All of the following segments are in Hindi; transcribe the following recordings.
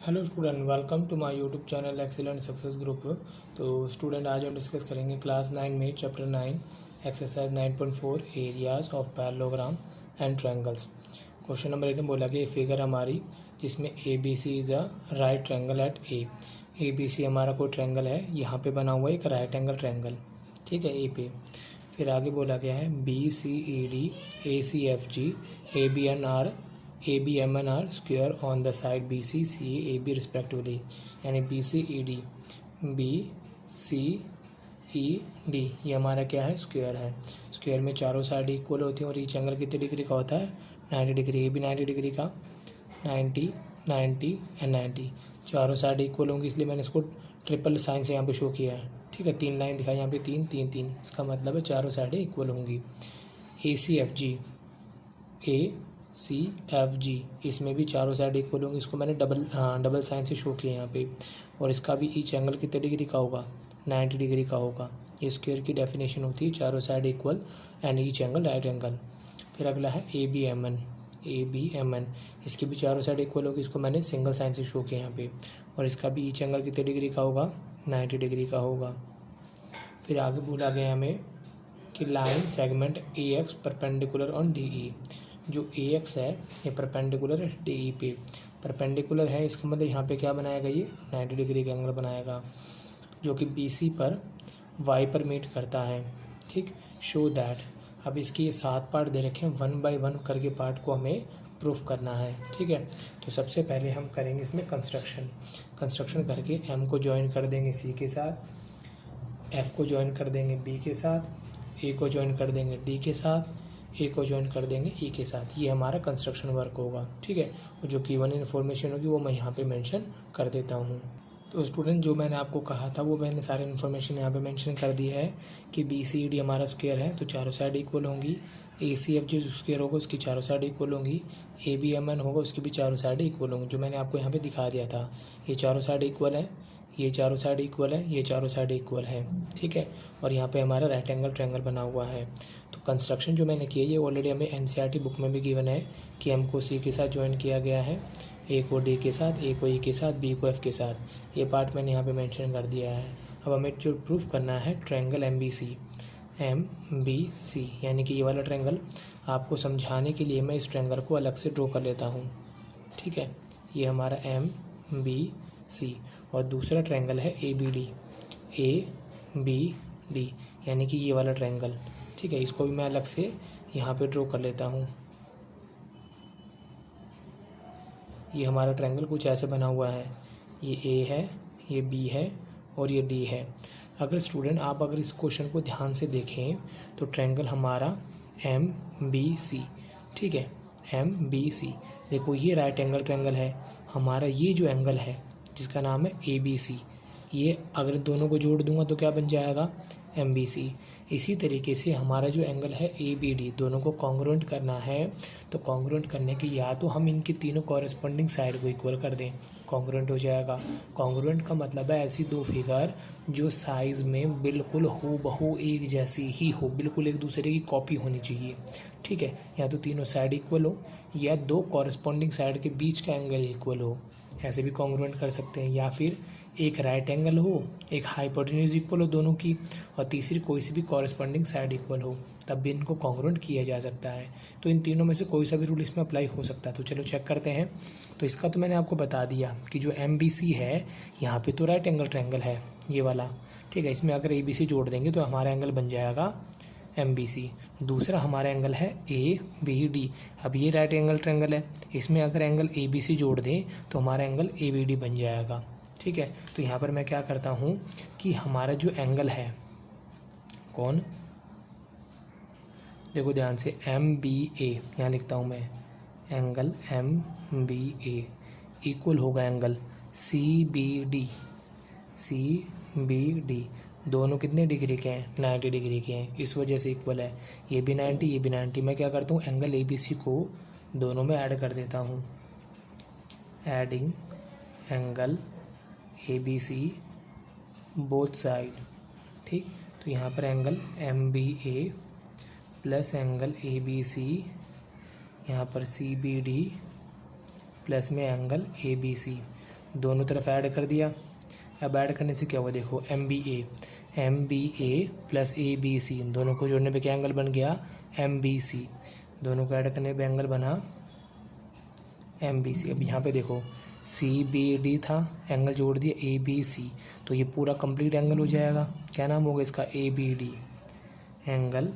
Hello student, welcome to my YouTube channel excellent success group. तो स्टूडेंट, आज हम डिस्कस करेंगे क्लास 9 में chapter 9 exercise 9.4 areas of parallelogram and triangles. Question number 8 में बोला कि फिगर हमारी जिसमें A B C is a right triangle at A B C हमारा कोई ट्रायंगल है, यहाँ पे बना हुआ है एक राइट एंगल ट्रायंगल, ठीक है, ए पे। फिर आगे बोला गया है B C E D A C F G A B N are ABMN are square on the side BC, CA, AB respectively, यानी BCED BCED ये हमारा क्या है, स्क्वायर है। स्क्वायर में चारों साइड इक्वल होती हैं और ईच एंगल कितने डिग्री का होता है, 90 डिग्री। ये भी 90 डिग्री का, 90 90 एंड 90 चारों साइड इक्वल होंगी, इसलिए मैंने इसको ट्रिपल साइन से यहाँ पे शो किया है, ठीक है। 3 लाइन दिखाई यहाँ पे, 3 3 3, इसका मतलब है चारों साइडें इक्वल होंगी। ACFG इसमें भी चारों साइड इक्वल होंगी, इसको मैंने डबल साइन से शो किया यहाँ पे। और इसका भी ईच एंगल कितने डिग्री का होगा, 90 डिग्री का होगा। ये स्क्वायर की डेफिनेशन होती है, चारों side equal and each angle right angle. फिर अगला है ABMN इसकी भी चारों साइड इक्वल होगी, इसको मैंने सिंगल साइन से शो किया यहाँ पे। और इसका भी ईच एंगल कितने डिग्री का होगा, 90 डिग्री का होगा। फिर आगे बोला गया हमें कि line segment AX perpendicular on DE, जो AX है ये परपेंडिकुलर है DE पे। परपेंडिकुलर है इसका मतलब यहाँ पे क्या बनाएगा, ये 90 डिग्री का एंगल बनाएगा, जो कि BC पर Y पर मीट करता है, ठीक। शो दैट, अब इसके ये 7 पार्ट दे रखे हैं, 1 बाय 1 करके पार्ट को हमें प्रूफ करना है, ठीक है। तो सबसे पहले हम करेंगे इसमें कंस्ट्रक्शन करके M को ज्वाइन कर देंगे C के साथ, F को ज्वाइन कर देंगे B के साथ, A को ज्वाइन कर देंगे D के साथ, ए को ज्वाइन कर देंगे ई के साथ। ये हमारा कंस्ट्रक्शन वर्क होगा, ठीक है। और जो गिवन इन्फॉर्मेशन होगी वो मैं यहाँ पे मेंशन कर देता हूँ। तो स्टूडेंट, जो मैंने आपको कहा था वो मैंने सारे इन्फॉर्मेशन यहाँ पे मेंशन कर दिया है कि BCD हमारा स्क्वायर है तो चारों साइड इक्वल होंगी। ACF जो स्क्वायर होगा उसकी चारों साइड इक्वल होंगी। ABMN होगा उसकी भी चारों साइड इक्वल होंगी, जो मैंने आपको यहाँ पे दिखा दिया था। ये चारों साइड इक्वल है, ये चारों साइड इक्वल है, ये चारों साइड इक्वल है, ठीक है। और यहाँ पे हमारा राइट एंगल ट्रायंगल बना हुआ है। तो कंस्ट्रक्शन जो मैंने किया ये ऑलरेडी हमें NCERT बुक में भी गिवन है कि M को C के साथ ज्वाइन किया गया है, A को D के साथ, A को E के साथ, B को F के साथ। ये पार्ट मैंने यहाँ पे मेंशन कर दिया है। अब हमें जो प्रूफ करना है ट्रायंगल MBC, यानी कि ये वाला ट्रायंगल। आपको समझाने के लिए मैं इस ट्रायंगल को अलग से ड्रॉ कर लेता हूँ, ठीक है। ये हमारा MBC और दूसरा ट्रायंगल है ABD यानी कि ये वाला ट्रायंगल, ठीक है। इसको भी मैं अलग से यहाँ पे ड्रॉ कर लेता हूँ। ये हमारा ट्रायंगल कुछ ऐसे बना हुआ है, ये A है, ये B है और ये D है। अगर स्टूडेंट आप अगर इस क्वेश्चन को ध्यान से देखें तो ट्रायंगल हमारा MBC, ठीक है, MBC। देखो ये राइट एंगल ट्रायंगल है हमारा, ये जो एंगल है जिसका नाम है ABC, ये अगर दोनों को जोड़ दूंगा तो क्या बन जाएगा, MBC। इसी तरीके से हमारा जो एंगल है ABD, दोनों को कॉन्ग्रुएंट करना है। तो कॉन्ग्रुएंट करने के या तो हम इनकी तीनों कॉरेस्पॉन्डिंग साइड को इक्वल कर दें, कॉन्ग्रुएंट हो जाएगा। कॉन्ग्रुएंट का मतलब है ऐसी दो फिगर जो साइज़ में बिल्कुल हूबहू एक जैसी ही हो, बिल्कुल एक दूसरे की कॉपी होनी चाहिए, ठीक है। या तो तीनों साइड इक्वल हो या दो कॉरेस्पॉन्डिंग साइड के बीच का एंगल इक्वल हो, ऐसे भी कॉन्ग्रुएंट कर सकते हैं। या फिर एक राइट एंगल हो, एक हाइपोटेन्यूज इक्वल हो दोनों की, और तीसरी कोई सी भी कॉरेस्पॉन्डिंग साइड इक्वल हो, तब भी इनको कॉन्ग्रुएंट किया जा सकता है। तो इन तीनों में से कोई सा भी रूल इसमें अप्लाई हो सकता है। तो चलो चेक करते हैं। तो इसका तो मैंने आपको बता दिया कि जो MBC है यहाँ पे तो राइट एंगल ट्रायंगल है ये वाला, ठीक है। इसमें अगर ABC जोड़ देंगे तो हमारा एंगल बन जाएगा MBC। दूसरा हमारा एंगल है ABD, अब ये राइट एंगल ट्रायंगल है, इसमें अगर एंगल ABC जोड़ दें तो हमारा एंगल ABD बन जाएगा, ठीक है। तो यहाँ पर मैं क्या करता हूँ कि हमारा जो एंगल है कौन, देखो ध्यान से, MBA यहाँ लिखता हूँ मैं, एंगल MBA इक्वल होगा एंगल CBD। दोनों कितने डिग्री के हैं, 90 डिग्री के हैं, इस वजह से इक्वल है। ये भी 90, ये भी 90। मैं क्या करता हूँ, एंगल ABC को दोनों में ऐड कर देता हूँ, adding angle ABC both side, ठीक। तो यहाँ पर angle MBA plus angle ABC, यहाँ पर CBD प्लस में एंगल ABC, दोनों तरफ ऐड कर दिया। अब ऐड करने से क्या हुआ देखो, MBA प्लस ABC, दोनों को जोड़ने पे क्या एंगल बन गया, MBC। दोनों को ऐड करने पे एंगल बना MBC। अब यहाँ पे देखो CBD था, एंगल जोड़ दिया ABC, तो ये पूरा कंप्लीट एंगल हो जाएगा। क्या नाम होगा इसका, ABD, एंगल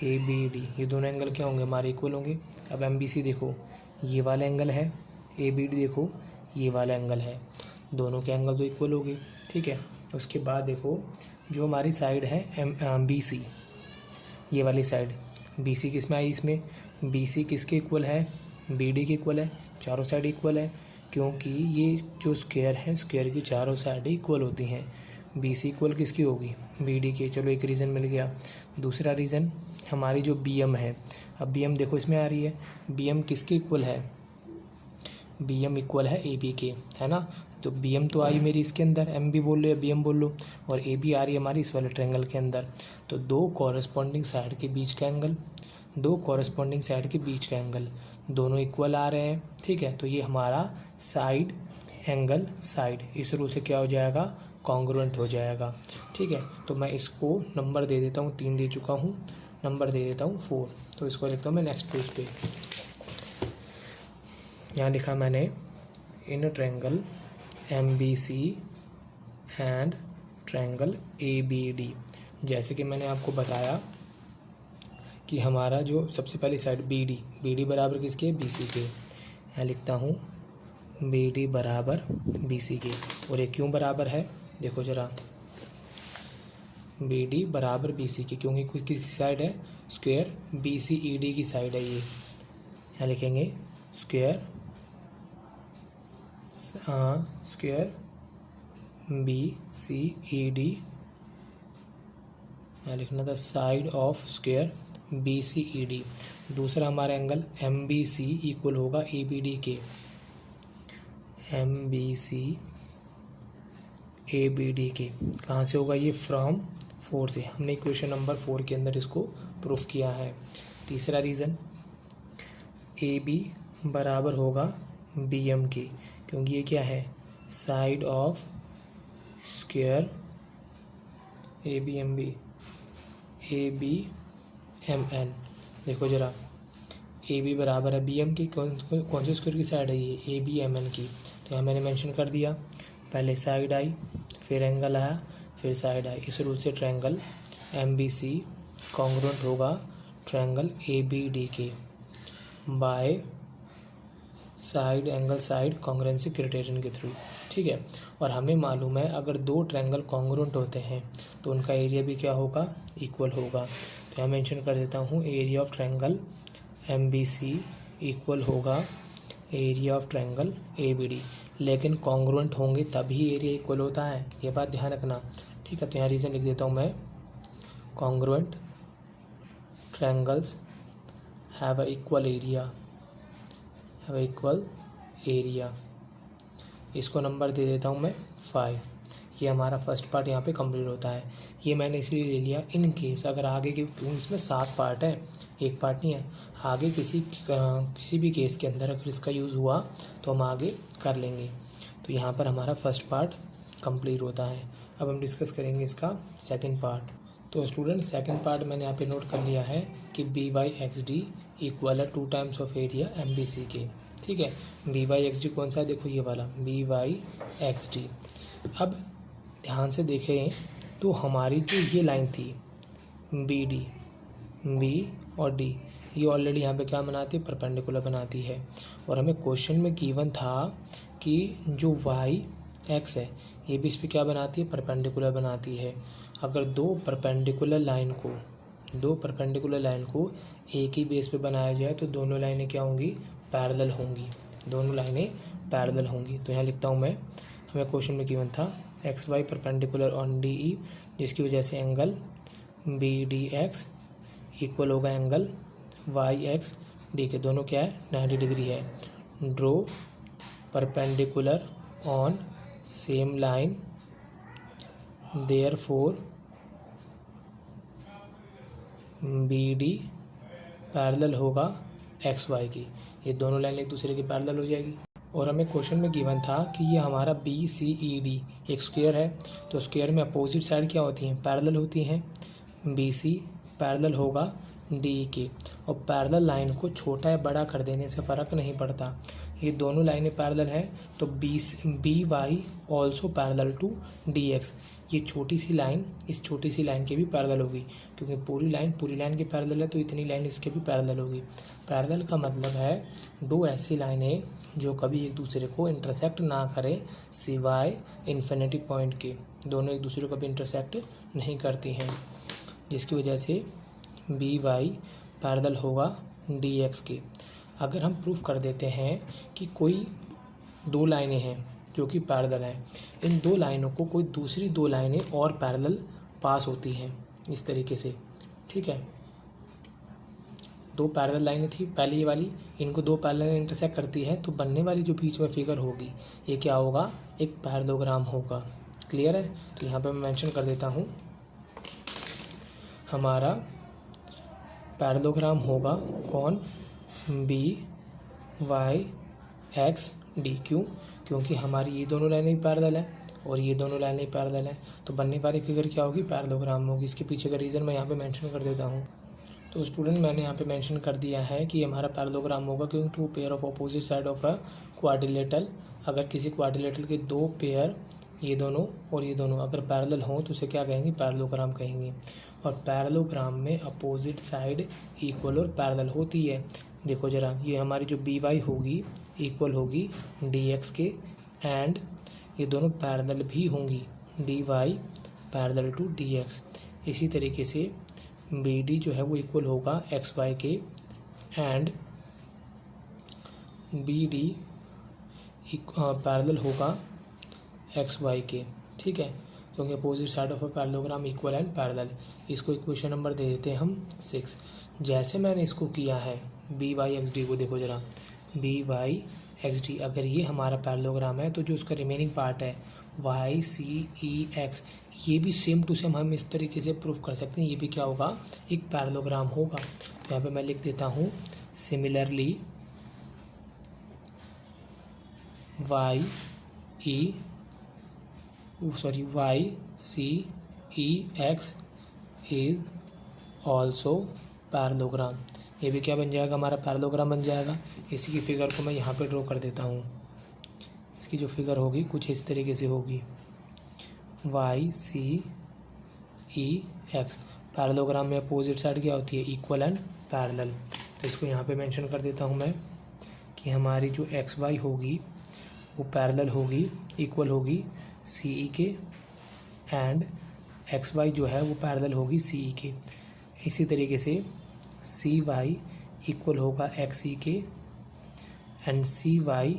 ABD। ये दोनों एंगल क्या होंगे हमारे, इक्वल होंगे। अब MBC देखो ये वाला एंगल है, ABD देखो ये वाला एंगल है, दोनों के एंगल तो इक्वल हो गए, ठीक है। उसके बाद देखो जो हमारी साइड है BC, ये वाली साइड BC किस में आई, इसमें BC किसके इक्वल है, BD के इक्वल है। चारों साइड इक्वल है क्योंकि ये जो स्क्वायर है, स्क्वायर की चारों साइड इक्वल होती हैं। BC इक्वल किसकी होगी, BD के। चलो एक रीज़न मिल गया। दूसरा रीज़न हमारी जो BM है, अब BM देखो इसमें आ रही है, BM किसके इक्वल है, BM इक्वल है AB के, है ना। तो BM तो आई मेरी इसके अंदर, MB बोल लो या BM बोल लो, और AB आ रही है हमारी इस वाले ट्रायंगल के अंदर। तो दो कॉरस्पॉन्डिंग साइड के बीच का एंगल, दो कॉरस्पॉन्डिंग साइड के बीच का एंगल दोनों इक्वल आ रहे हैं, ठीक है। तो ये हमारा साइड एंगल साइड इस रूल से क्या हो जाएगा, कॉन्ग्रुएंट हो जाएगा, ठीक है। तो मैं इसको नंबर दे देता हूँ, 3 दे चुका हूँ, नंबर दे देता हूँ 4। तो इसको लिखता हूँ मैं नेक्स्ट पेज पे। यहाँ लिखा मैंने in triangle MBC and triangle ABD। जैसे कि मैंने आपको बताया कि हमारा जो सबसे पहली साइड BD बराबर किसके है, BC के। यहाँ लिखता हूँ BD बराबर BC के। और ये क्यों बराबर है, देखो ज़रा, BD बराबर BC के क्योंकि किसकी साइड है, स्क्वायर BCED की साइड है ये। यहाँ लिखेंगे स्क्वायर BCED, यहाँ लिखना था साइड ऑफ स्क्वायर BCED। दूसरा हमारा एंगल MBC इक्वल होगा ABD के, MBC ABD के। कहाँ से होगा ये, फ्रॉम 4 से। हमने इक्वेशन नंबर 4 के अंदर इसको प्रूफ किया है। तीसरा रीज़न AB बराबर होगा BM के, क्योंकि ये क्या है, साइड ऑफ स्क्वायर ABMN। देखो ज़रा AB बराबर है BM की, कौन से स्क्वायर की साइड है ये, ABMN की। तो यहाँ मैंने मेंशन कर दिया, पहले साइड आई, फिर एंगल आया, फिर साइड आई। इस रूल से ट्रायंगल MBC कॉन्ग्रुएंट होगा ट्रायंगल ABD के by side angle side congruency criterion के थ्रू, ठीक है। और हमें मालूम है अगर दो ट्रायंगल कॉन्ग्रुएंट होते हैं तो उनका एरिया भी क्या होगा, इक्वल होगा। तो यहाँ मेंशन कर देता हूँ, area of triangle MBC equal होगा एरिया ऑफ ट्रायंगल ABD। लेकिन कॉन्ग्रुएंट होंगे तभी एरिया इक्वल होता है, ये बात ध्यान रखना, ठीक है। तो यहाँ रीज़न लिख देता हूँ मैं, congruent triangles have a equal area. इसको नंबर दे देता हूँ मैं 5। ये हमारा फर्स्ट पार्ट यहाँ पे कंप्लीट होता है। ये मैंने इसलिए ले लिया इन केस अगर आगे के, क्योंकि इसमें 7 पार्ट है, एक पार्ट नहीं है। आगे किसी भी केस के अंदर अगर इसका यूज़ हुआ तो हम आगे कर लेंगे। तो यहाँ पर हमारा फर्स्ट पार्ट कंप्लीट होता है। अब हम डिस्कस करेंगे इसका सेकंड पार्ट। तो स्टूडेंट सेकंड पार्ट मैंने यहाँ पे नोट कर लिया है कि BYXD इक्वल है 2 टाइम्स ऑफ एरिया MBC के, ठीक है। BYXD कौन सा है, देखो ये वाला BYXD। अब ध्यान से देखें तो हमारी जो ये लाइन थी BD, B और D, ये ऑलरेडी यहाँ पे क्या बनाती है, परपेंडिकुलर बनाती है। और हमें क्वेश्चन में गिवन था कि जो YX है ये भी इस पर क्या बनाती है, परपेंडिकुलर बनाती है। अगर दो परपेंडिकुलर लाइन को एक ही बेस पे बनाया जाए तो दोनों लाइनें क्या होंगी, पैरेलल होंगी, दोनों लाइनें पैरेलल होंगी। तो यहाँ लिखता हूँ मैं, हमें क्वेश्चन में गिवन था XY परपेंडिकुलर ऑन DE, जिसकी वजह से एंगल BDX इक्वल होगा एंगल YXD के, दोनों क्या है, 90 डिग्री है। Draw perpendicular on same line, therefore BD parallel होगा XY की। ये दोनों लाइन एक दूसरे के पैरेलल हो जाएगी। और हमें क्वेश्चन में गिवन था कि ये हमारा BCED एक स्क्वायर है, तो स्क्वायर में अपोजिट साइड क्या होती हैं, पैरेलल होती हैं। BC पैरेलल होगा DE के, और पैरेलल लाइन को छोटा या बड़ा कर देने से फ़र्क नहीं पड़ता। ये दोनों लाइनें पैरेलल हैं, तो BY also parallel to DX। ये छोटी सी लाइन इस छोटी सी लाइन के भी पैरेलल होगी, क्योंकि पूरी लाइन के पैरेलल है, तो इतनी लाइन इसके भी पैरेलल होगी। पैरेलल का मतलब है दो ऐसी लाइनें जो कभी एक दूसरे को इंटरसेक्ट ना करें सिवाय इन्फिनिटी पॉइंट के। दोनों एक दूसरे को कभी इंटरसेक्ट नहीं करती हैं, जिसकी वजह से BY पैरेलल होगा DX के। अगर हम प्रूफ कर देते हैं कि कोई दो लाइनें हैं जो कि पैरेलल हैं, इन दो लाइनों को कोई दूसरी दो लाइनें और पैरेलल पास होती हैं इस तरीके से, ठीक है। दो पैरेलल लाइनें थी पहले ये वाली, इनको दो पैरेलल इंटरसेक्ट करती है, तो बनने वाली जो बीच में फिगर होगी ये क्या होगा, एक पैरेललोग्राम होगा। क्लियर है? तो यहाँ पे मैं मेंशन कर देता हूँ, हमारा पैरेललोग्राम होगा कौन, BYXD। क्यों? क्योंकि हमारी ये दोनों लाइनें पैरेलल हैं और ये दोनों लाइनें पैरेलल हैं, तो बनने वाली फिगर क्या होगी, पैरेललोग्राम होगी। इसके पीछे का रीज़न मैं यहाँ पे मेंशन कर देता हूँ। तो स्टूडेंट मैंने यहाँ पे मेंशन कर दिया है कि हमारा पैरेललोग्राम होगा क्योंकि two pair of opposite side of a quadrilateral. अगर किसी क्वाड्रिलेटरल के दो पेयर, ये दोनों और ये दोनों अगर पैरेलल हों तो उसे क्या कहेंगे, पैरेललोग्राम कहेंगे। और पैरेललोग्राम में अपोजिट साइड इक्वल और पैरेलल होती है। देखो ज़रा, ये हमारी जो BY होगी इक्वल होगी DX के, एंड ये दोनों पैरेलल भी होंगी, DY पैरेलल टू DX। इसी तरीके से BD जो है वो इक्वल होगा XY के, एंड BD पैरेलल होगा XY के, ठीक है, क्योंकि opposite side of a parallelogram equal and parallel. इसको इक्वेशन नंबर दे देते हैं हम 6। जैसे मैंने इसको किया है BYXD को, देखो ज़रा, BYXD अगर ये हमारा पैरेललोग्राम है तो जो उसका रिमेनिंग पार्ट है YCEX, ये भी सेम टू सेम हम इस तरीके से प्रूफ कर सकते हैं, ये भी क्या होगा, एक पैरेललोग्राम होगा। तो यहाँ पे मैं लिख देता हूँ, similarly YCEX is also parallelogram. ये भी क्या बन जाएगा, हमारा पैरेललोग्राम बन जाएगा। इसी की फिगर को मैं यहाँ पे ड्रॉ कर देता हूँ। इसकी जो फिगर होगी कुछ इस तरीके से होगी, YCEX। पैरेललोग्राम में अपोजिट साइड क्या होती है, इक्वल एंड पैरेलल। तो इसको यहाँ पे मेंशन कर देता हूँ मैं कि हमारी जो XY होगी वो पैरेलल होगी, इक्वल होगी CE के, एंड XY जो है वो पैरेलल होगी CE के। इसी तरीके से CY इक्वल होगा XE के, एंड CY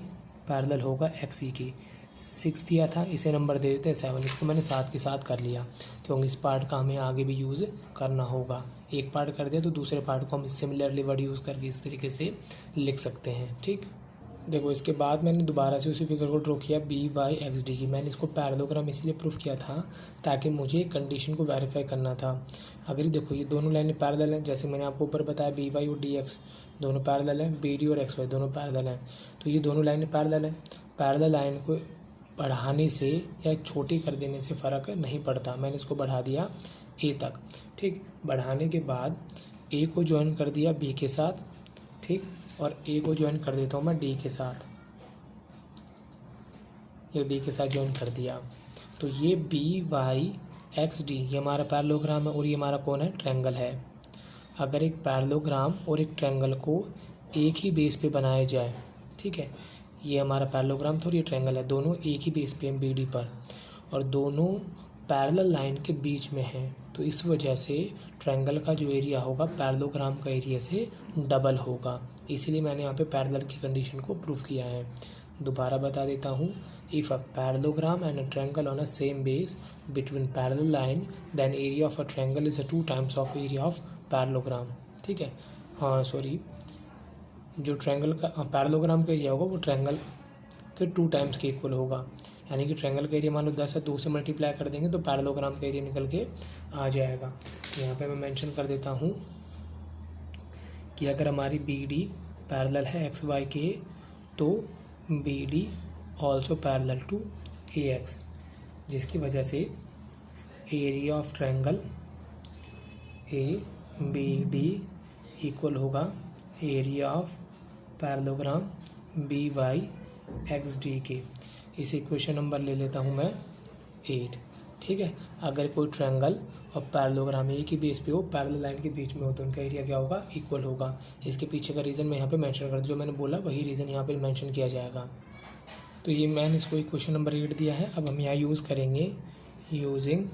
पैरेलल होगा XE के। 6 दिया था, इसे नंबर दे देते हैं 7। इसको मैंने 7 के साथ कर लिया क्योंकि इस पार्ट का हमें आगे भी यूज़ करना होगा। एक पार्ट कर दिया तो दूसरे पार्ट को हम सिमिलरली वर्ड यूज़ करके इस तरीके से लिख सकते हैं, ठीक। देखो, इसके बाद मैंने दोबारा से उसी फिगर को ड्रॉ किया BYXD की। मैंने इसको पैरेललोग्राम इसलिए प्रूफ किया था ताकि मुझे कंडीशन को वेरीफाई करना था। अगर ये देखो, ये दोनों लाइनें पैरेलल हैं, जैसे मैंने आपको ऊपर बताया BY और DX दोनों पैरेलल हैं, BD और XY दोनों पैरेलल हैं, तो ये दोनों लाइनें पैरेलल हैं। पैरेलल लाइन को बढ़ाने से या छोटी कर देने से फ़र्क नहीं पड़ता। मैंने इसको बढ़ा दिया A तक, ठीक। बढ़ाने के बाद A को ज्वाइन कर दिया B के साथ, ठीक, और A को ज्वाइन कर देता हूँ मैं D के साथ। ये D के साथ ज्वाइन कर दिया, तो ये BYXD ये हमारा पैरेललोग्राम है और ये हमारा कौन है, ट्रायंगल है। अगर एक पैरेललोग्राम और एक ट्रायंगल को एक ही बेस पे बनाया जाए, ठीक है, ये हमारा पैरेललोग्राम था और ये ट्रायंगल है, दोनों एक ही बेस पे BD पर, और दोनों पैरेलल लाइन के बीच में है, तो इस वजह से ट्रायंगल का जो एरिया होगा पैरेललोग्राम का एरिया से डबल होगा। इसीलिए मैंने यहाँ पे पैरेलल की कंडीशन को प्रूफ किया है। दोबारा बता देता हूँ, if a parallelogram and a triangle on a same base between parallel line then area of a triangle is 2 times of area of parallelogram, ठीक है। हाँ सॉरी, जो ट्रायंगल का पैरेललोग्राम का एरिया होगा वो ट्रायंगल के 2 टाइम्स के इक्वल होगा। यानी कि ट्रायंगल का एरिया मान लो 10 है, 2 से मल्टीप्लाई कर देंगे तो पैरेललोग्राम का एरिया निकल के आ जाएगा। तो यहाँ पे मैं मेंशन कर देता हूँ कि अगर हमारी BD पैरेलल है XY के, तो B D also parallel to A X, जिसकी वजह से area of triangle A B D equal होगा area of parallelogram B Y X D के। इस इक्वेशन नंबर ले लेता हूँ मैं 8। ठीक है, अगर कोई ट्रायंगल और पैरेललोग्राम एक ही बेस पे हो, पैरेलल लाइन के बीच में हो, तो उनका एरिया क्या होगा, इक्वल होगा। इसके पीछे का रीज़न मैं यहाँ पे मेंशन कर, जो मैंने बोला वही रीज़न यहाँ पे मेंशन किया जाएगा। तो ये मैंने इसको इक्वेशन नंबर 8 दिया है। अब हम यहाँ यूज़ करेंगे यूजिंग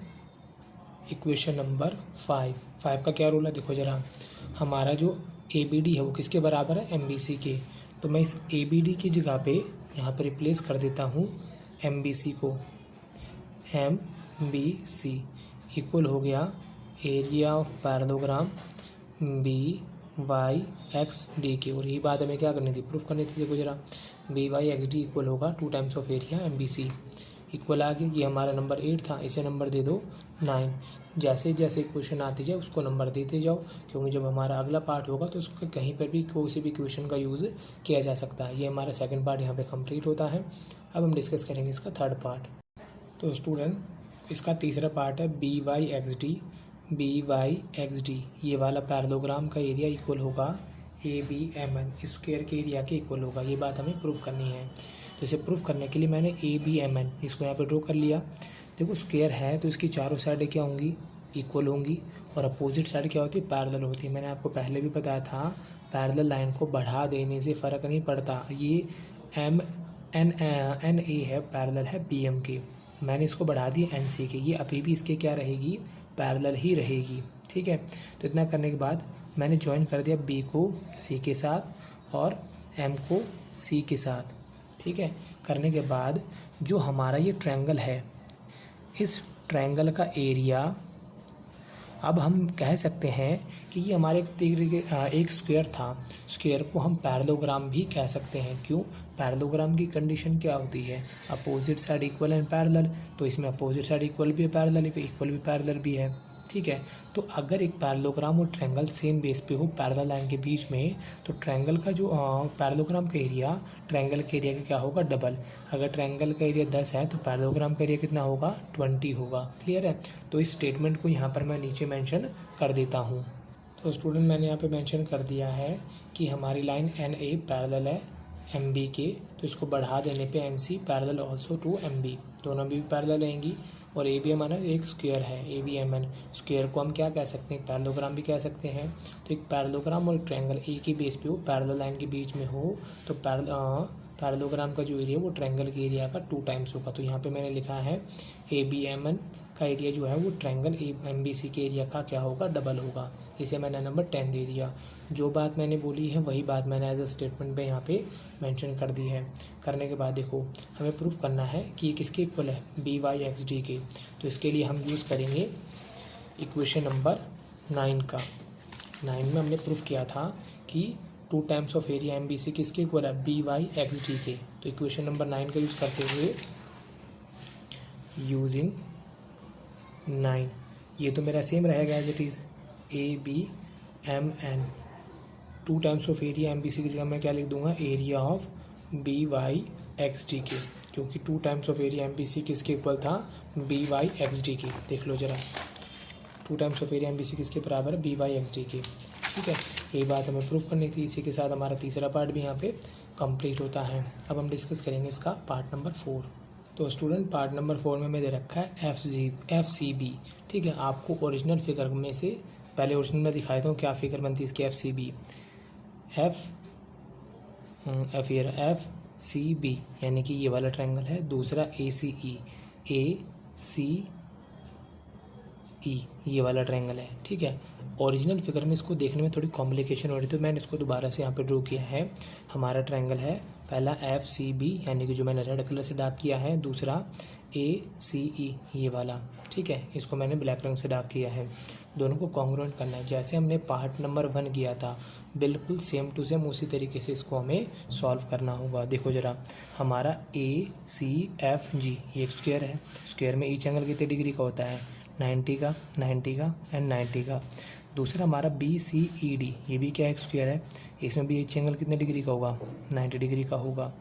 इक्वेशन नंबर 5 का क्या रोल है, देखो ज़रा। हमारा जो ए बी डी है वो किसके बराबर है, एम बी सी के। तो मैं इस ए बी डी की जगह पे यहाँ पे रिप्लेस कर देता हूँ एम बी सी को। एम बी सी इक्वल हो गया area of parallelogram B Y X D के। और यही बात हमें क्या करनी थी, प्रूफ करनी थी। देखो जरा, B Y X D equal होगा 2 times of area M B C. Equal आ गया। ये हमारा नंबर 8 था, इसे नंबर दे दो 9। जैसे जैसे क्वेश्चन आती जाए उसको नंबर देते जाओ, क्योंकि जब हमारा अगला पार्ट होगा तो उसको कहीं पर भी कोई भी क्वेश्चन का यूज़ किया जा सकता है। ये हमारा सेकंड पार्ट यहाँ पे कंप्लीट होता है। अब हम डिस्कस करेंगे इसका थर्ड पार्ट। तो स्टूडेंट, इसका तीसरा पार्ट है B Y X D. B Y X D ये वाला पैरेललोग्राम का एरिया इक्वल होगा A B M N square के एरिया के इक्वल होगा। ये बात हमें प्रूफ करनी है। तो इसे प्रूफ करने के लिए मैंने ए बी एम एन इसको यहाँ पे ड्रॉ कर लिया। देखो स्क्वायर है तो इसकी चारों साइडें क्या होंगी, इक्वल होंगी, और अपोजिट साइड क्या होती है, पैरेलल होती है। मैंने आपको पहले भी बताया था, पैरेलल लाइन को बढ़ा देने से फ़र्क नहीं पड़ता। ये एम एन एन ए है, पैरेलल है बी एम के, मैंने इसको बढ़ा दिया एन सी के। ये अभी भी इसके क्या रहेगी, पैरेलल ही रहेगी। ठीक है, तो इतना करने के बाद मैंने ज्वाइन कर दिया बी को सी के साथ और एम को सी के साथ। ठीक है, करने के बाद जो हमारा ये ट्रायंगल है, इस ट्रायंगल का एरिया, अब हम कह सकते हैं कि ये हमारे एक स्क्वायर था। स्क्वायर को हम पैरेललोग्राम भी कह सकते हैं। क्यों, पैरेललोग्राम की कंडीशन क्या होती है, opposite side equal and parallel. तो इसमें अपोजिट साइड इक्वल भी है, पैरेलल भी, इक्वल भी पैरेलल भी है। ठीक है, तो अगर एक पैरेललोग्राम और ट्रायंगल सेम बेस पे हो पैरेलल लाइन के बीच में, तो ट्रायंगल का जो पैरेललोग्राम का एरिया ट्रायंगल के एरिया का क्या होगा, डबल। अगर ट्रायंगल का एरिया 10 है तो पैरेललोग्राम का एरिया कितना होगा, 20 होगा। क्लियर है, तो इस स्टेटमेंट को यहाँ पर मैं नीचे मेंशन कर देता हूँ। तो स्टूडेंट, मैंने यहाँ पे मेंशन कर दिया है कि हमारी लाइन एन ए पैरेलल है एम बी के, तो इसको बढ़ा देने पे N C parallel also to M B, दोनों भी पैरेलल रहेंगी। और ए बी एम एन एक स्क्वायर है, A B M N square को हम क्या कह सकते हैं, पैरेललोग्राम भी कह सकते हैं। तो एक पैरेललोग्राम और ट्रायंगल एक ही बेस पे हो, पैरेलल लाइन के बीच में हो, तो पैरेललोग्राम का जो एरिया वो ट्रायंगल के एरिया का 2 टाइम्स होगा। तो यहाँ पे मैंने लिखा है ए बी एम एन का एरिया जो है वो ट्रायंगल एम बी सी के एरिया का क्या होगा, डबल होगा। इसे मैंने नंबर 10 दे दिया। जो बात मैंने बोली है वही बात मैंने एज अ स्टेटमेंट पे यहाँ पे मेंशन कर दी है। करने के बाद देखो, हमें प्रूफ करना है कि ये किसके इक्वल है, बी वाई एक्स डी के। तो इसके लिए हम यूज़ करेंगे इक्वेशन नंबर 9 का। 9 में हमने प्रूफ किया था कि 2 times of area M B C किसके इक्वल है, बी वाई एक्स डी के। तो इक्वेशन नंबर 9 का यूज़ करते हुए यूजिंग 9, ये तो मेरा सेम रहेगा as it is A B M N. 2 times of area M B C की जगह मैं क्या लिख दूंगा, area of B Y X D के, क्योंकि 2 times of area M B C किसके इक्वल था, बी वाई एक्स डी के। देख लो जरा, 2 times of area M B C किसके बराबर है, बी वाई एक्स डी के। ठीक है, यही बात हमें प्रूफ करनी थी। इसी के साथ हमारा तीसरा पार्ट भी यहाँ पे कंप्लीट होता है। अब हम डिस्कस करेंगे इसका पार्ट नंबर 4। तो स्टूडेंट, पार्ट नंबर 4 में दे रखा है एफ सी बी। ठीक है, आपको ओरिजिनल फिगर में से पहले ओरिजिनल में दिखाया था क्या फिगर बनती है इसकी, F C B. F C B यानी कि ये वाला ट्रायंगल है। दूसरा ए सी ई ये वाला ट्रायंगल है। ठीक है, ओरिजिनल फिगर में इसको देखने में थोड़ी कॉम्प्लिकेशन हो रही थी, तो मैंने इसको दोबारा से यहाँ पे ड्रॉ किया है। हमारा ट्रायंगल है पहला एफ सी बी यानी कि जो मैंने रेड कलर से डार्क किया है, दूसरा ए सी ई ये वाला। ठीक है, इसको मैंने ब्लैक रंग से डार्क किया है। दोनों को कॉन्ग्रुएंट करना है, जैसे हमने पार्ट नंबर 1 किया था बिल्कुल सेम टू सेम उसी तरीके से इसको हमें सॉल्व करना होगा। देखो ज़रा, हमारा ए सी एफ जी ये एक स्क्वायर है। स्क्वायर में ईच एंगल कितने डिग्री का होता है, 90 का, 90 का एंड 90 का। दूसरा हमारा बी सी ई डी ये भी क्या एक स्क्वायर है, इसमें भी ईच एंगल कितने डिग्री का होगा, 90 डिग्री का होगा।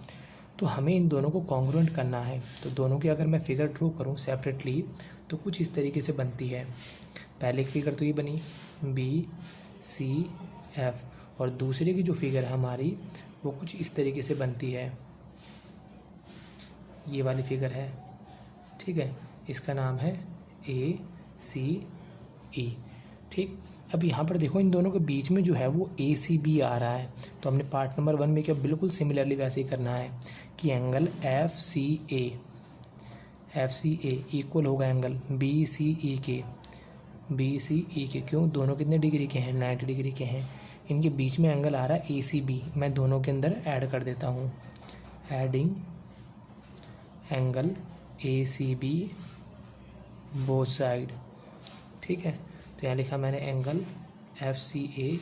तो हमें इन दोनों को कॉन्ग्रुएंट करना है। तो दोनों की अगर मैं फिगर ड्रॉ करूँ सेपरेटली तो कुछ इस तरीके से बनती है। पहले की फिगर तो ये बनी BCF, और दूसरे की जो फिगर है हमारी वो कुछ इस तरीके से बनती है, ये वाली फिगर है, ठीक है। इसका नाम है ACE, ठीक। अब यहाँ पर देखो इन दोनों के बीच में जो है वो ACB आ रहा है। तो हमने पार्ट नंबर 1 में क्या बिल्कुल सिमिलरली वैसे ही करना है कि एंगल FCA इक्वल होगा एंगल BCE के। क्यों, दोनों कितने डिग्री के हैं, 90 डिग्री के हैं। इनके बीच में एंगल आ रहा है ACB, मैं दोनों के अंदर ऐड कर देता हूँ, adding angle ACB both side, ठीक है। तो यहाँ लिखा मैंने angle FCA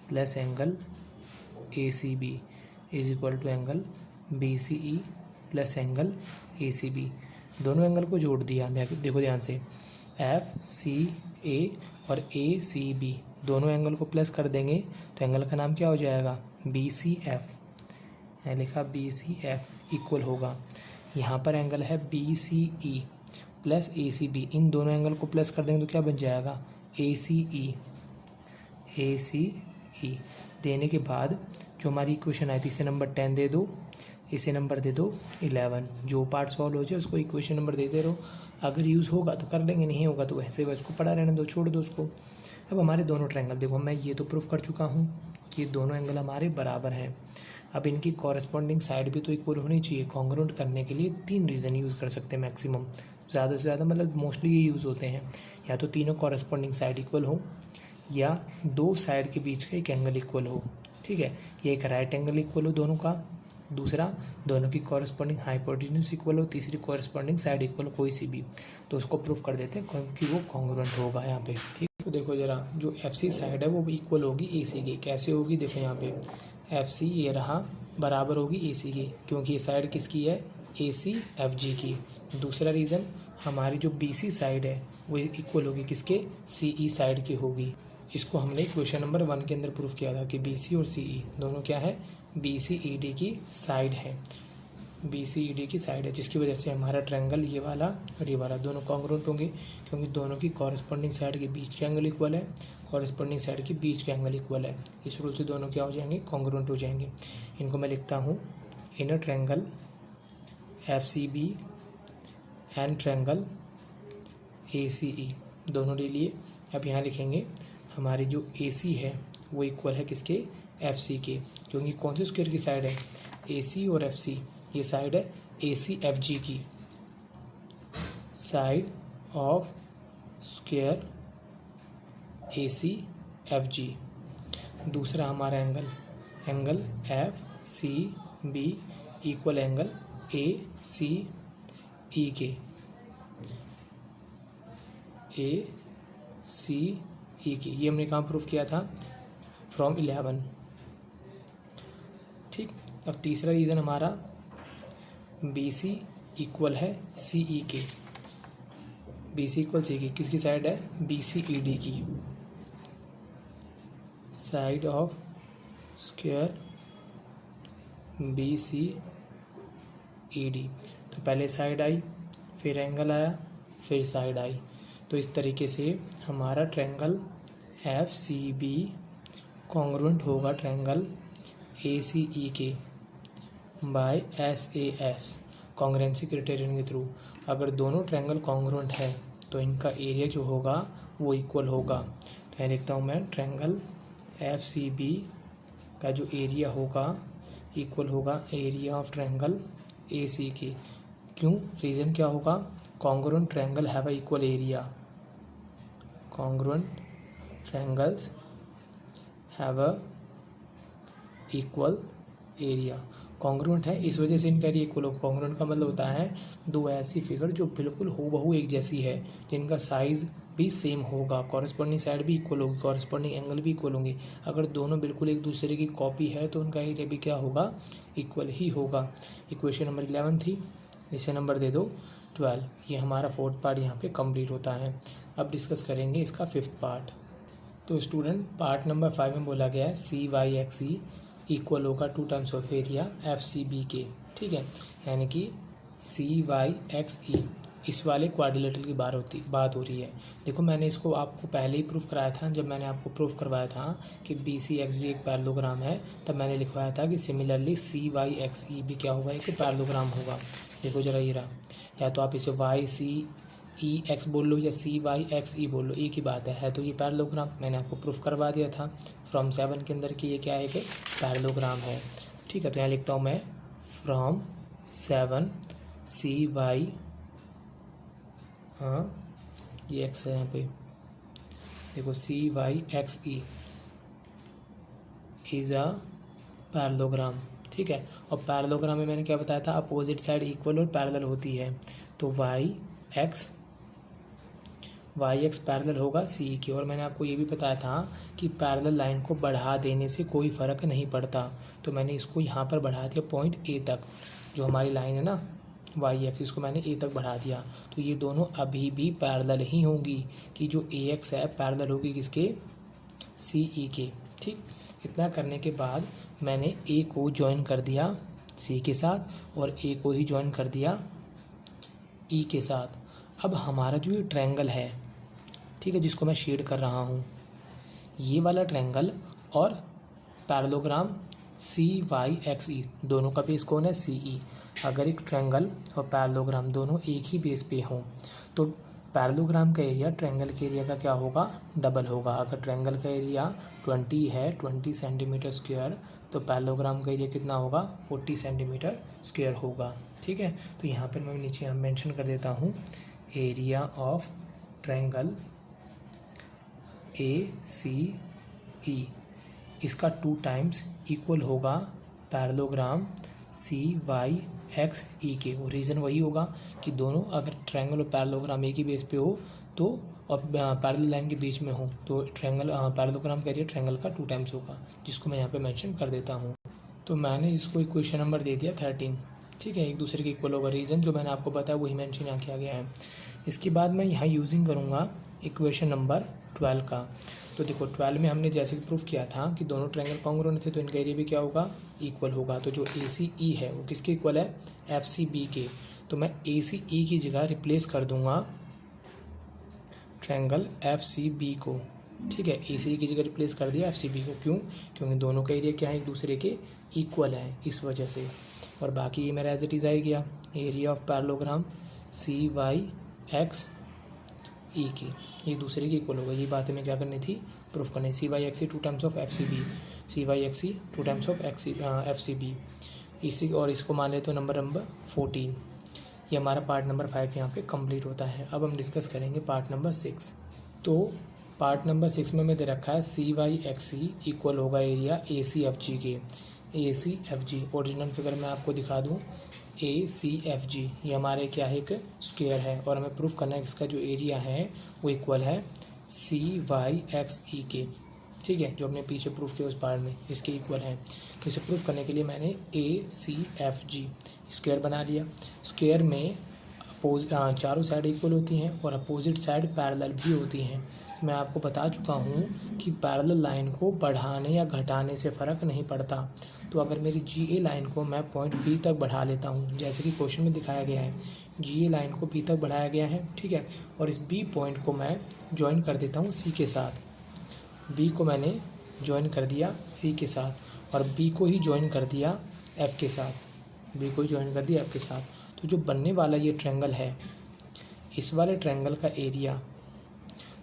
plus angle ACB is equal to angle BCE plus angle ACB। दोनों एंगल को जोड़ दिया, देखो ध्यान से, FCA और ACB दोनों एंगल को प्लस कर देंगे तो एंगल का नाम क्या हो जाएगा, BCF। यहाँ लिखा BCF इक्वल होगा, यहाँ पर एंगल है BCE प्लस ACB, इन दोनों एंगल को प्लस कर देंगे तो क्या बन जाएगा, ACE देने के बाद जो हमारी इक्वेशन आई थी इसे नंबर 10 दे दो, इसे नंबर दे दो 11। जो पार्ट सॉल्व हो जाए उसको इक्वेशन नंबर देते रहो, अगर यूज़ होगा तो कर लेंगे, नहीं होगा तो वैसे बस उसको पड़ा रहने दो, छोड़ दो उसको। अब हमारे दोनों ट्रायंगल देखो, मैं ये तो प्रूफ कर चुका हूँ कि ये दोनों एंगल हमारे बराबर हैं। अब इनकी कॉरेस्पॉन्डिंग साइड भी तो इक्वल होनी चाहिए। कॉन्ग्रुएंट करने के लिए 3 रीज़न यूज़ कर सकते हैं मैक्सिमम, ज़्यादा से ज़्यादा मतलब मोस्टली ये यूज़ होते हैं, या तो तीनों कॉरेस्पॉन्डिंग साइड इक्वल हो, या 2 साइड के बीच का एक एंगल इक्वल हो, ठीक है। ये एक राइट एंगल इक्वल हो दोनों का, दूसरा दोनों की कॉरेस्पॉन्डिंग हाइपोटेन्यूज इक्वल हो, तीसरी कॉरेस्पॉन्डिंग साइड इक्वल हो, कोई सी भी, तो उसको प्रूफ कर देते हैं क्योंकि वो कॉन्ग्रुएंट होगा यहाँ पे, ठीक। तो देखो ज़रा, जो FC साइड है वो इक्वल होगी AC के। कैसे होगी, देखो यहाँ पे FC ये रहा बराबर होगी AC की, क्योंकि ये साइड किसकी है, ACFG की। दूसरा रीज़न, हमारी जो BC साइड है वो इक्वल होगी किसके, CE साइड की होगी। इसको हमने क्वेश्चन नंबर 1 के अंदर प्रूफ किया था कि BC और CE दोनों क्या है, BCED की साइड है, BCED की साइड है, जिसकी वजह से हमारा ट्रायंगल ये वाला और ये वाला दोनों कॉन्ग्रुएंट होंगे, क्योंकि दोनों की कॉरेस्पॉन्डिंग साइड के बीच के एंगल इक्वल है, कॉरेस्पॉन्डिंग साइड के बीच के एंगल इक्वल है। इस रूल से दोनों क्या हो जाएंगे, कॉन्ग्रुएंट हो जाएंगे। इनको मैं लिखता हूँ inner triangle FCB and triangle ACE, दोनों ले लिए। अब यहाँ लिखेंगे हमारी जो AC है वो इक्वल है किसके, FC के, क्योंकि कौन से स्क्वायर की साइड है, AC और FC, ये साइड है ACFG की, साइड ऑफ स्क्वायर ACFG। दूसरा हमारा angle FCB equal angle ACE के, ACE की, ये हमने कहाँ प्रूफ किया था, फ्रॉम 11, ठीक। अब तीसरा रीज़न हमारा BC इक्वल है CE के, BC इक्वल CE की, किसकी साइड है, BCED की, साइड ऑफ स्क्वायर BCED। तो पहले साइड आई, फिर एंगल आया, फिर साइड आई। तो इस तरीके से हमारा ट्रायंगल FCB कॉन्ग्रुएंट होगा ट्रायंगल ACE के बाय SAS, कॉन्ग्रुएंसी क्राइटेरियन के थ्रू। अगर दोनों ट्रायंगल कॉन्ग्रुएंट है तो इनका एरिया जो होगा वो इक्वल होगा। तो यहाँ लिखता हूँ मैं, ट्रायंगल FCB का जो एरिया होगा इक्वल होगा एरिया ऑफ ट्रायंगल AC के। क्यों, रीज़न क्या होगा, congruent triangle have a equal area, congruent triangles have a equal area. Congruent है इस वजह से इनका एरिया इक्वल हो। कॉन्ग्रुएंट का मतलब होता है दो ऐसी फिगर जो बिल्कुल हूबहू एक जैसी है, जिनका साइज़ भी सेम होगा, कॉरेस्पॉन्डिंग साइड भी इक्वल होगी, कॉरेस्पॉन्डिंग एंगल भी इक्वल होंगे। अगर दोनों बिल्कुल एक दूसरे की कॉपी है तो उनका एरिया भी क्या होगा, इक्वल ही होगा। इक्वेशन नंबर 11 थी, इसे नंबर दे दो 12। ये हमारा 4th पार्ट यहाँ पे कंप्लीट होता है। अब डिस्कस करेंगे इसका 5th पार्ट। तो स्टूडेंट, पार्ट नंबर 5 में बोला गया है CYXE इक्वल होगा 2 टाइम्स ऑफ एरिया FCB के। ठीक है, यानी कि CYXE इस वाले क्वाड्रिलेटरल की बात हो रही है। देखो मैंने इसको आपको पहले ही प्रूफ कराया था, जब मैंने आपको प्रूफ करवाया था कि BCXD एक पैरेललोग्राम है, तब मैंने लिखवाया था कि सिमिलरली CYXE भी क्या होगा, एक पैरेललोग्राम होगा। देखो जरा ये रहा, या तो आप इसे YCEX बोल लो या CYXE बोल लो, एक ही बात है तो ये पैरेललोग्राम। मैंने आपको प्रूफ करवा दिया था फ्रॉम 7 के अंदर कि ये क्या है, कि पैरेललोग्राम है। ठीक है, तो यहाँ लिखता हूँ मैं फ्रॉम 7 CY, हाँ ये एक्स है यहाँ पे, देखो CYXE इज़ अ पैरेललोग्राम। ठीक है, और पैरेललोग्राम में मैंने क्या बताया था, अपोजिट साइड इक्वल और पैरेलल होती है। तो YX पैरेलल होगा CE की। और मैंने आपको ये भी बताया था कि पैरेलल लाइन को बढ़ा देने से कोई फ़र्क नहीं पड़ता, तो मैंने इसको यहाँ पर बढ़ा दिया पॉइंट A तक, जो हमारी लाइन है ना YX, इसको मैंने A तक बढ़ा दिया। तो ये दोनों अभी भी पैरेलल ही होंगी, कि जो AX है पैरेलल होगी किसके, CE के। ठीक, इतना करने के बाद मैंने A को ज्वाइन कर दिया C के साथ और A को ही ज्वाइन कर दिया E के साथ। अब हमारा जो ये ट्रायंगल है, ठीक है, जिसको मैं शेड कर रहा हूँ, ये वाला ट्रायंगल और पैरेललोग्राम CYXE दोनों का बेस कौन है, CE। अगर एक ट्रायंगल और पैरेललोग्राम दोनों एक ही बेस पे हों तो पैरेललोग्राम का एरिया ट्रायंगल के एरिया का क्या होगा, डबल होगा। अगर ट्रायंगल का एरिया 20 है, 20 सेंटीमीटर स्क्वायर, तो पैरेललोग्राम का एरिया कितना होगा, 40 सेंटीमीटर स्क्वायर होगा। ठीक है, तो यहाँ पर मैं नीचे हम मेंशन कर देता हूँ, एरिया ऑफ ट्रायंगल ACE इसका 2 टाइम्स इक्वल होगा पैरेललोग्राम CYXE के। वो रीज़न वही होगा कि दोनों अगर ट्रायंगल और पैरेललोग्राम एक ही बेस पे हो तो, और पैरेलल लाइन के बीच में हो, तो ट्रायंगल पैरेललोग्राम का एरिया ट्रायंगल का 2 टाइम्स होगा, जिसको मैं यहाँ पे मेंशन कर देता हूँ। तो मैंने इसको इक्वेशन नंबर दे दिया 13। ठीक है, एक दूसरे के इक्वल होगा। रीज़न जो मैंने आपको बताया वही मेंशन यहाँ किया गया है। इसके बाद मैं यहाँ यूजिंग करूँगा इक्वेशन नंबर 12 का। तो देखो 12 में हमने जैसे कि प्रूफ किया था कि दोनों ट्रायंगल कॉन्ग्रुएंट थे, तो इनका एरिया भी क्या होगा, इक्वल होगा। तो जो ACE है वो किसके इक्वल है, FCB के। तो मैं ACE की जगह रिप्लेस कर दूंगा ट्रायंगल FCB को। ठीक है, ACE की जगह रिप्लेस कर दिया FCB को। क्यों, क्योंकि दोनों का एरिया क्या है, एक दूसरे के इक्वल है, इस वजह से। और बाकी ये मेरा एज इट इज़ आ गया, एरिया ऑफ पैरेललोग्राम CYXE की, ये दूसरे की इक्वल होगा। ये बातें मैं क्या करनी थी, प्रूफ करनी। CYXE 2 times of FCB, CYXE 2 times of FCB इसी, और इसको मान लेते हो नंबर 14। ये हमारा पार्ट नंबर 5 यहाँ पे कंप्लीट होता है। अब हम डिस्कस करेंगे पार्ट नंबर 6। तो पार्ट नंबर 6 में मैं दे रखा है CYXE इक्वल होगा एरिया ACFG के। ACFG ओरिजिनल फिगर मैं आपको दिखा दूँ, ACFG ये हमारे क्या है, एक स्क्वायर है, और हमें प्रूफ करना है कि इसका जो एरिया है वो इक्वल है CYXE के। ठीक है, जो हमने पीछे प्रूफ किया उस पार्ट में इसके इक्वल है। तो इसे प्रूफ करने के लिए मैंने ACFG स्क्वायर बना लिया। स्क्वायर में चारों साइड इक्वल होती हैं और अपोजिट साइड पैरेलल भी होती हैं। मैं आपको बता चुका हूँ कि पैरेलल लाइन को बढ़ाने या घटाने से फ़र्क नहीं पड़ता। तो अगर मेरी GA लाइन को मैं पॉइंट B तक बढ़ा लेता हूँ, जैसे कि क्वेश्चन में दिखाया गया है, GA लाइन को B तक बढ़ाया गया है। ठीक है, और इस B पॉइंट को मैं ज्वाइन कर देता हूँ C के साथ। B को मैंने ज्वाइन कर दिया C के साथ, और B को ही ज्वाइन कर दिया F के साथ। B को ही ज्वाइन कर दिया F के साथ। तो जो बनने वाला ये ट्रायंगल है, इस वाले ट्रायंगल का एरिया,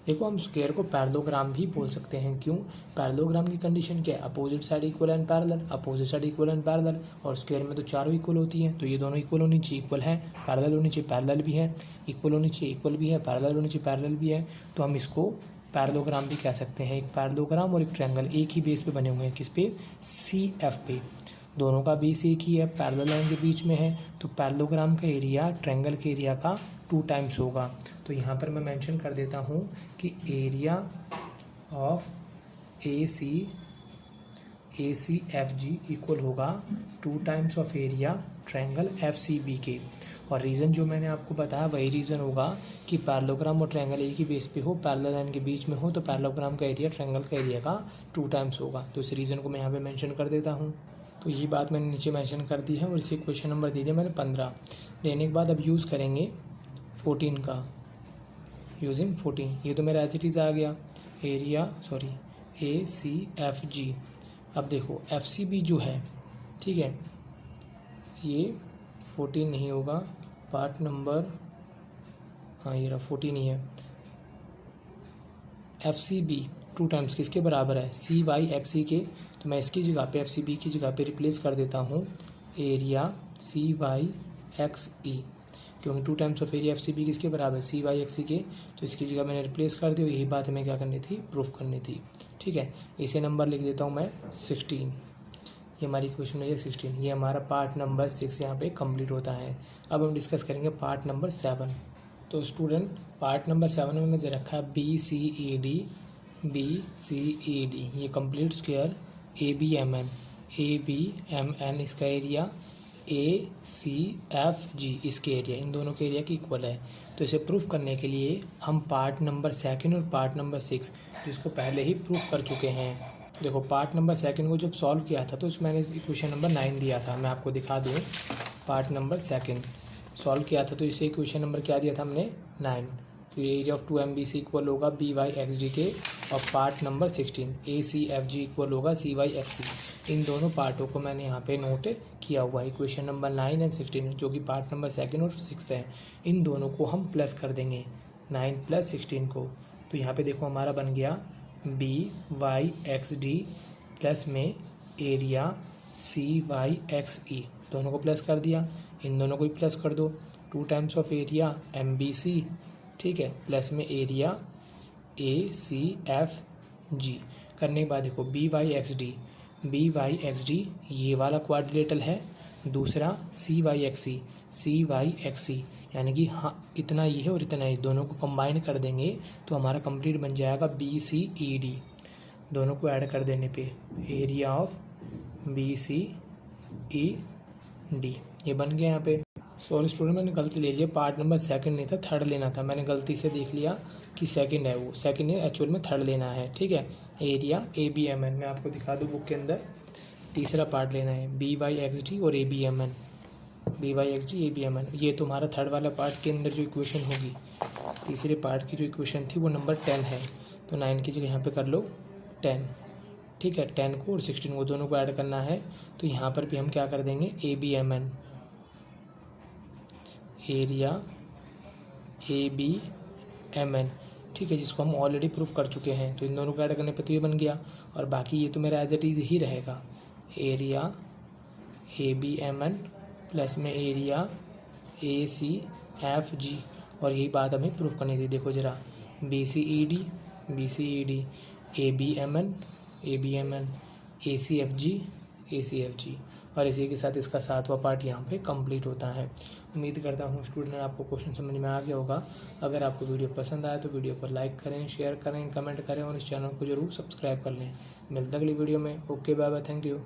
देखो हम स्क्वायर को पैरेललोग्राम भी बोल सकते हैं। क्यों, पैरेललोग्राम की कंडीशन क्या है, opposite side equal and parallel, opposite side equal and parallel, और स्क्वायर में तो चारों इक्वल होती हैं, तो ये दोनों इक्वल होनी चाहिए, इक्वल है, पैरेलल होनी चाहिए, पैरेलल भी है, इक्वल होनी चाहिए, इक्वल भी है, पैरेलल होनी चाहिए, पैरेलल भी है। तो हम इसको पैरेललोग्राम भी कह सकते हैं। एक पैरेललोग्राम और एक ट्रायंगल एक ही बेस पे बने हुए हैं, किस पे, CF पे। दोनों का बेस एक ही है, पैरेलल लाइन के बीच में है, तो पैरेललोग्राम का एरिया ट्रायंगल के एरिया का 2 टाइम्स होगा। तो यहाँ पर मैं मेंशन कर देता हूँ कि एरिया ऑफ ACFG इक्वल होगा 2 times of area triangle FCB के। और रीज़न जो मैंने आपको बताया वही रीज़न होगा कि पैरेललोग्राम और ट्रायंगल एक ही बेस पे हो, पैरेलल लाइन के बीच में हो, तो पैरेललोग्राम का एरिया ट्रायंगल का एरिया का 2 टाइम्स होगा। तो इस रीज़न को मैं यहाँ पे मेंशन कर देता हूँ। तो ये बात मैंने नीचे मेंशन कर दी है और इसे क्वेश्चन नंबर दे दिया मैंने 15। देने के बाद अब यूज़ करेंगे 14 का, यूजिंग 14। ये तो मेरा एज इट इज़ आ गया एरिया, सॉरी ACFG। अब देखो FCB जो है, ठीक है, ये 14 नहीं होगा, पार्ट नंबर, हाँ ये रहा 14 ही है। FCB 2 टाइम्स किसके बराबर है, CYXE के, तो मैं इसकी जगह पे FCB की जगह पे रिप्लेस कर देता हूँ एरिया CYXE, क्योंकि 2 टाइम्स ऑफ एरिया FCB किसके बराबर है, CYXE के, तो इसकी जगह मैंने रिप्लेस कर दी। यही बात हमें क्या करनी थी, प्रूफ करनी थी। ठीक है, इसे नंबर लिख देता हूँ मैं 16। ये हमारी इक्वेशन हो जाए 16। ये हमारा पार्ट नंबर 6 यहाँ पे कंप्लीट होता है। अब हम डिस्कस करेंगे पार्ट नंबर 7। तो स्टूडेंट पार्ट नंबर 7 में दे रखा है BCED, ये कंप्लीट स्क्वायर ABMN इसका एरिया, ACFG इसके एरिया, इन दोनों के एरिया की इक्वल है। तो इसे प्रूफ करने के लिए हम पार्ट नंबर 2 और पार्ट नंबर 6 जिसको पहले ही प्रूफ कर चुके हैं। देखो पार्ट नंबर 2 को जब सॉल्व किया था तो उसमें मैंने इक्वेशन नंबर 9 दिया था। मैं आपको दिखा दूँ, पार्ट नंबर 2 सॉल्व किया था तो इसे इक्वेशन नंबर क्या दिया था हमने, 9। एरिया ऑफ 2 MBC इक्वल होगा BYXD के, और पार्ट नंबर 16 ACFG इक्वल होगा CYXE। इन दोनों पार्टों को मैंने यहाँ पे नोट किया हुआ है। इक्वेशन नंबर 9 एंड 16 जो कि पार्ट नंबर 2 और 6 है, इन दोनों को हम प्लस कर देंगे 9 + 16 को। तो यहाँ पे देखो हमारा बन गया BYXD प्लस में एरिया CYXE, दोनों को प्लस कर दिया। इन दोनों को भी प्लस कर दो, 2 टाइम्स ऑफ एरिया MBC, ठीक है, प्लस में एरिया ACFG। करने के बाद देखो BYXD ये वाला क्वाड्रिलेटरल है, दूसरा CYXE यानी कि हाँ इतना ये है और इतना ये, दोनों को कंबाइन कर देंगे तो हमारा कंप्लीट बन जाएगा BCED। दोनों को ऐड कर देने पे एरिया ऑफ BCED ये बन गया यहाँ पे। सॉरी स्टूडेंट मैंने गलती ले लिया, पार्ट नंबर 2 नहीं था, 3 लेना था। मैंने गलती से देख लिया कि 2 है, वो 2 है, एक्चुअल में 3 लेना है। ठीक है, एरिया ABMN मैं आपको दिखा दूँ बुक के अंदर, तीसरा पार्ट लेना है BYXD और ABMN, BYXD ABMN। ये तुम्हारा 3rd वाला पार्ट के अंदर जो इक्वेशन होगी, तीसरे पार्ट की जो इक्वेशन थी वो नंबर 10 है, तो 9 की जगह यहाँ पे कर लो 10। ठीक है, 10 को और 16 को दोनों को ऐड करना है, तो यहाँ पर भी हम क्या कर देंगे ABMN, एरिया ABMN, ठीक है, जिसको हम ऑलरेडी प्रूफ कर चुके हैं। तो इन दोनों को ऐड करने पर तो ये बन गया, और बाकी ये तो मेरा एज इट इज़ ही रहेगा, एरिया ABMN प्लस में एरिया ACFG, और यही बात हमें प्रूफ करनी थी। देखो ज़रा BCED ABMN ACFG, और इसी के साथ इसका 7वां पार्ट यहाँ पे कंप्लीट होता है। उम्मीद करता हूँ स्टूडेंट आपको क्वेश्चन समझ में आ गया होगा। अगर आपको वीडियो पसंद आए तो वीडियो को लाइक करें, शेयर करें, कमेंट करें और इस चैनल को जरूर सब्सक्राइब कर लें। मिलते अगली वीडियो में। Okay, bye bye, thank you.